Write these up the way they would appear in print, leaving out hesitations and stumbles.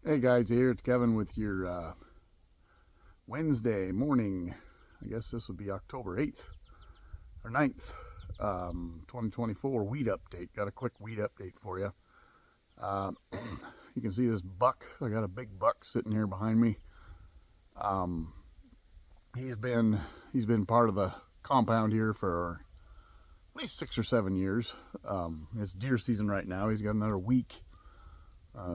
Hey guys, here it's Kevin with your Wednesday morning. I guess this will be October 8th or 9th, 2024 wheat update. Got a quick wheat update for you. Uh, you can see this buck. I got a big buck sitting here behind me. Um, he's been part of the compound here for at least 6 or 7 years. It's deer season right now. He's got another week.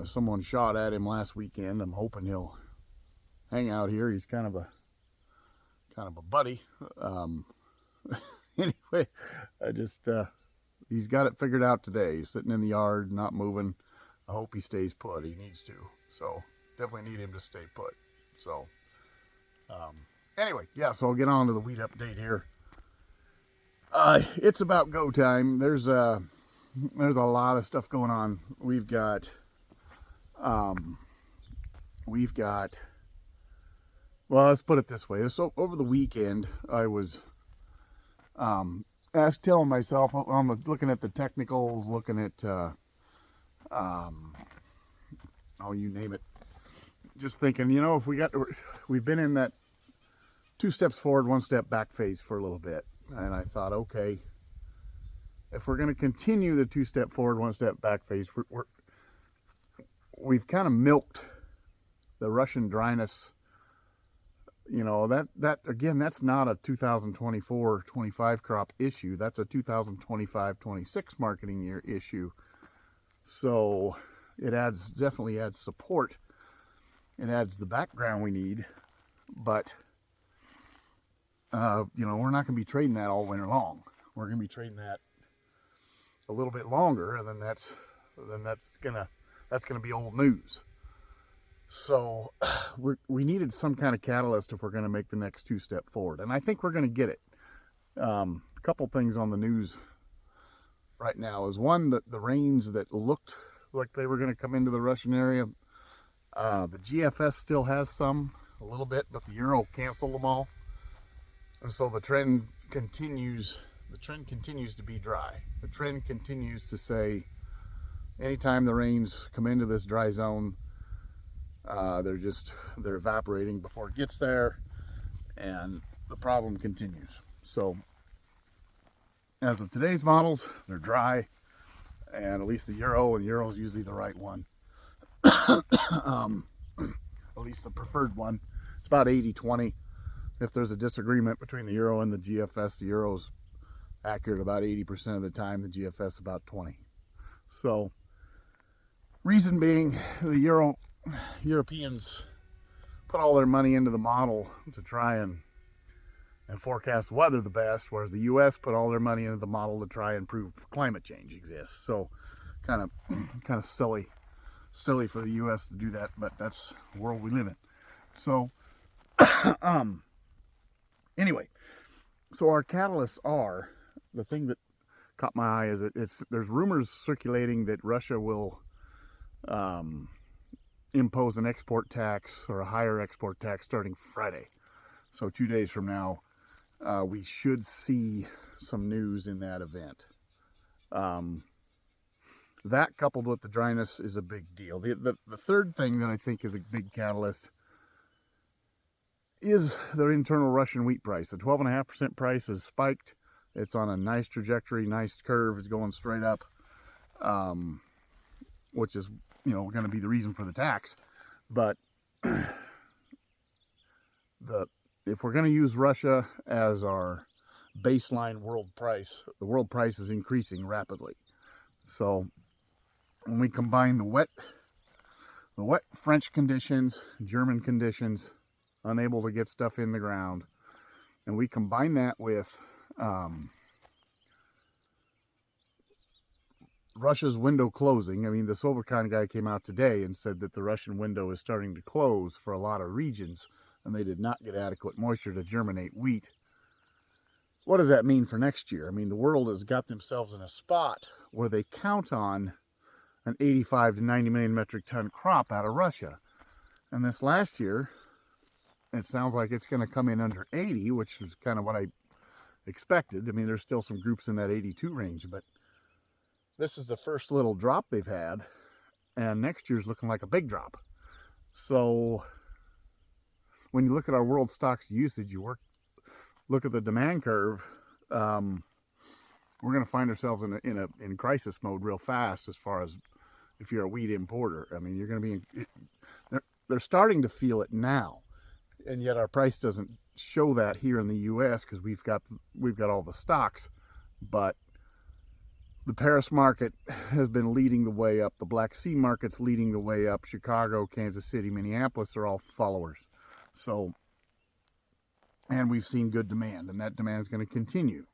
Someone shot at him last weekend. I'm hoping he'll hang out here. He's kind of a buddy. Anyway, I just he's got it figured out today. He's sitting in the yard, not moving. I hope he stays put. He needs to. So definitely need him to stay put. So anyway, yeah. So I'll get on to the wheat update here. It's about go time. There's a lot of stuff going on. We've got well, let's put it this way. So over the weekend, I was telling myself, I was looking at the technicals, looking at oh, you name it. Just thinking, if we've been in that 2 steps forward, 1 step back phase for a little bit, and I thought, okay, if we're going to continue the 2 step forward, 1 step back phase, we've kind of milked the Russian dryness. That again, that's not a 2024-25 crop issue. That's a 2025-26 marketing year issue. So it definitely adds support. It adds the background we need, but we're not going to be trading that all winter long. We're going to be trading that a little bit longer, and then that's gonna be old news. So we needed some kind of catalyst if we're going to make the next 2 step forward, and I think we're going to get it. A couple things on the news right now is one, that the rains that looked like they were going to come into the Russian area, the GFS still has some a little bit, but the Euro canceled them all, and so the trend continues. The trend continues to be dry. The trend continues to say, anytime the rains come into this dry zone, they're evaporating before it gets there, and the problem continues. So as of today's models, they're dry, and at least the Euro is usually the right one. At least the preferred one. It's about 80-20. If there's a disagreement between the Euro and the GFS, the Euro's accurate about 80% of the time, the GFS about 20. So reason being, the Europeans put all their money into the model to try and forecast weather the best, whereas the U.S. put all their money into the model to try and prove climate change exists. So kind of silly for the U.S. to do that, but that's the world we live in. So anyway, so our catalysts are, the thing that caught my eye is there's rumors circulating that Russia will impose an export tax or a higher export tax starting Friday. So 2 days from now, we should see some news in that event. That coupled with the dryness is a big deal. The third thing that I think is a big catalyst is the internal Russian wheat price. The 12.5% price has spiked. It's on a nice trajectory, nice curve. It's going straight up, which is going to be the reason for the tax. But if we're going to use Russia as our baseline world price, the world price is increasing rapidly. So when we combine the wet French conditions, German conditions, unable to get stuff in the ground, and we combine that with Russia's window closing. I mean, the Sovcon guy came out today and said that the Russian window is starting to close for a lot of regions, and they did not get adequate moisture to germinate wheat. What does that mean for next year? I mean, the world has got themselves in a spot where they count on an 85 to 90 million metric ton crop out of Russia. And this last year, it sounds like it's going to come in under 80, which is kind of what I expected. I mean, there's still some groups in that 82 range, but this is the first little drop they've had, and next year's looking like a big drop. So when you look at our world stocks usage, look at the demand curve. We're going to find ourselves in crisis mode real fast as far as if you're a wheat importer. I mean, you're going to be they're starting to feel it now, and yet our price doesn't show that here in the U.S. because we've got all the stocks, but the Paris market has been leading the way up. The Black Sea market's leading the way up. Chicago, Kansas City, Minneapolis are all followers. So, and we've seen good demand, and that demand is going to continue.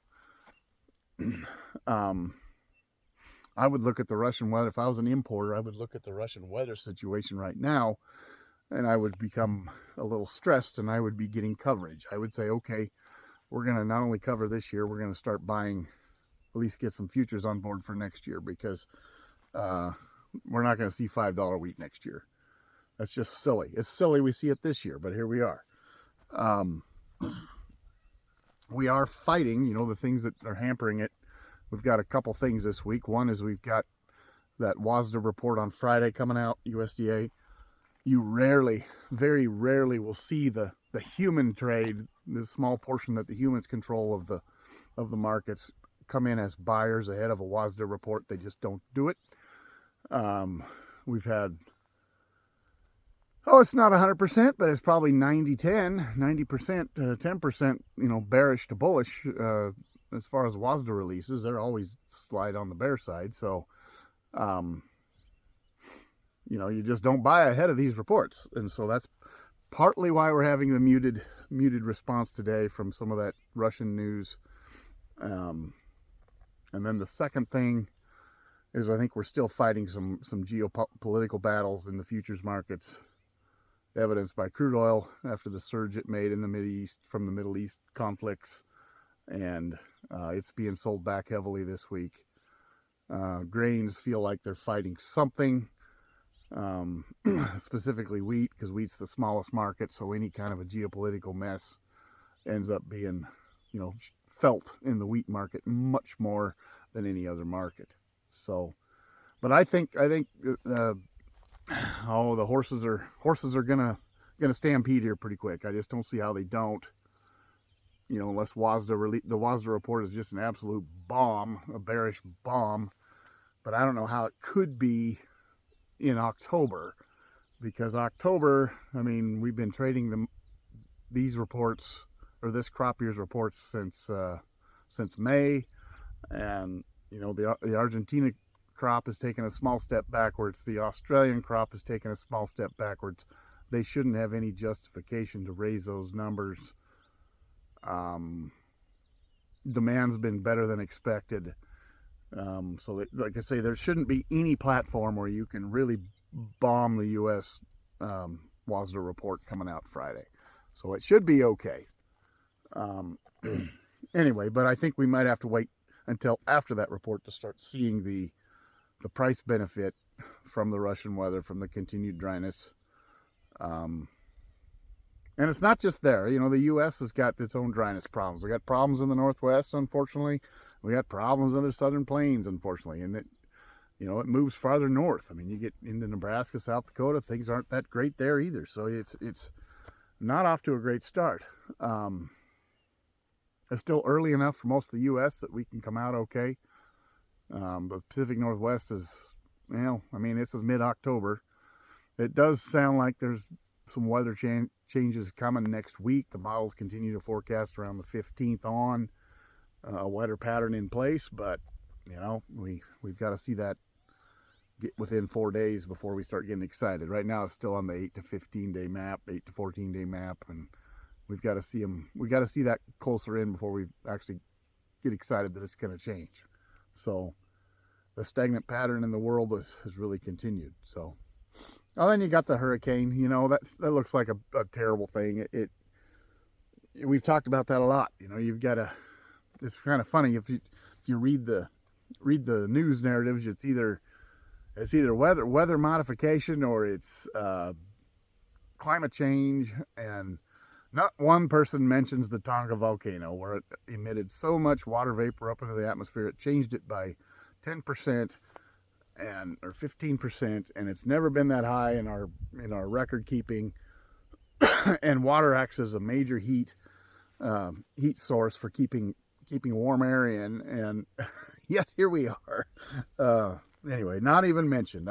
I would look at the Russian weather. If I was an importer, I would look at the Russian weather situation right now, and I would become a little stressed, and I would be getting coverage. I would say, okay, we're going to not only cover this year, we're going to start buying, at least get some futures on board for next year, because we're not going to see $5 wheat next year. That's just silly. It's silly we see it this year, but here we are. We are fighting, the things that are hampering it. We've got a couple things this week. One is we've got that WASDA report on Friday coming out, USDA. You very rarely will see the human trade, this small portion that the humans control of the markets, come in as buyers ahead of a WASDA report. They just don't do it. We've had, it's not 100%, but it's probably 90-10, 90%, 10%, bearish to bullish. As far as WASDA releases, they're always slide on the bear side. So, you just don't buy ahead of these reports. And so that's partly why we're having the muted response today from some of that Russian news. And then the second thing is I think we're still fighting some geopolitical battles in the futures markets, evidenced by crude oil after the surge it made in the Mideast from the Middle East conflicts. And it's being sold back heavily this week. Grains feel like they're fighting something, specifically wheat, because wheat's the smallest market, so any kind of a geopolitical mess ends up being, felt in the wheat market much more than any other market. So, but I think the horses are gonna stampede here pretty quick. I just don't see how they don't. Unless the WASDA report is just an absolute bomb, a bearish bomb. But I don't know how it could be in October, because October, we've been trading these reports, or this crop year's reports, since May, and the Argentina crop has taken a small step backwards. The Australian crop has taken a small step backwards. They shouldn't have any justification to raise those numbers. Demand's been better than expected. So like I say, there shouldn't be any platform where you can really bomb the U.S. WASDA report coming out Friday. So it should be okay. Anyway, but I think we might have to wait until after that report to start seeing the price benefit from the Russian weather, from the continued dryness. And it's not just there. The U.S. has got its own dryness problems. We got problems in the Northwest, unfortunately. We got problems in the Southern Plains, unfortunately. And it moves farther north. You get into Nebraska, South Dakota, things aren't that great there either. So it's not off to a great start. It's still early enough for most of the U.S. that we can come out okay. The Pacific Northwest is, this is mid-October. It does sound like there's some weather changes coming next week. The models continue to forecast around the 15th on a weather pattern in place, but we've got to see that get within 4 days before we start getting excited. Right now it's still on the 8 to 15 day map, 8 to 14 day map, and we've got to see that closer in before we actually get excited that it's going to change. So the stagnant pattern in the world has really continued. So then you got the hurricane. That looks like a terrible thing. We've talked about that a lot. You've got to. It's kind of funny if you read the news narratives. It's either weather modification or it's climate change, and not one person mentions the Tonga volcano, where it emitted so much water vapor up into the atmosphere it changed it by 10%. and or 15%, and it's never been that high in our record keeping. And water acts as a major heat source for keeping warm air in, and yet here we are. Anyway, not even mentioned.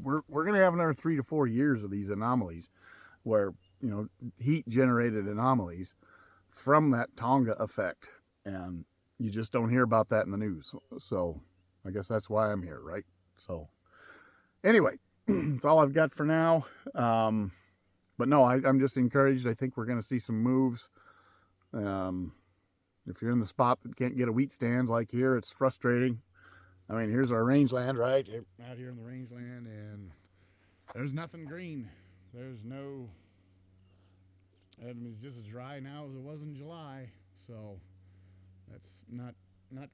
We're going to have another 3 to 4 years of these anomalies, where heat generated anomalies from that Tonga effect, and you just don't hear about that in the news. So I guess that's why I'm here, right? So anyway, that's all I've got for now. But no, I'm just encouraged. I think we're going to see some moves. If you're in the spot that can't get a wheat stand like here, it's frustrating. I mean, here's our rangeland, right? Out here in the rangeland, and there's nothing green. There's no, it's just as dry now as it was in July. So that's not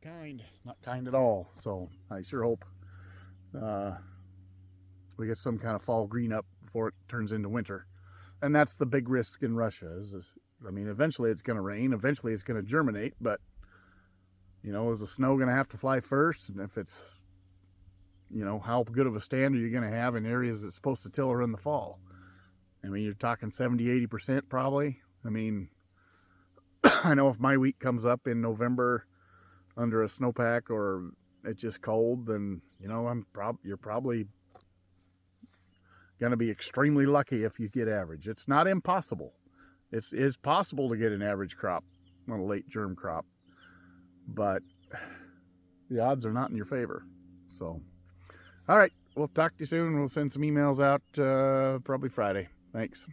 kind at all. So I sure hope we get some kind of fall green up before it turns into winter. And that's the big risk in Russia. I mean, eventually it's going to rain. Eventually it's going to germinate. But, is the snow going to have to fly first? And if it's, how good of a stand are you going to have in areas that's supposed to tiller in the fall? I mean, you're talking 70, 80% probably. I mean, I know if my wheat comes up in November under a snowpack or it's just cold, then, you're probably going to be extremely lucky if you get average. It's not impossible. It's possible to get an average crop on a late germ crop, but the odds are not in your favor. So, all right, we'll talk to you soon. We'll send some emails out probably Friday. Thanks.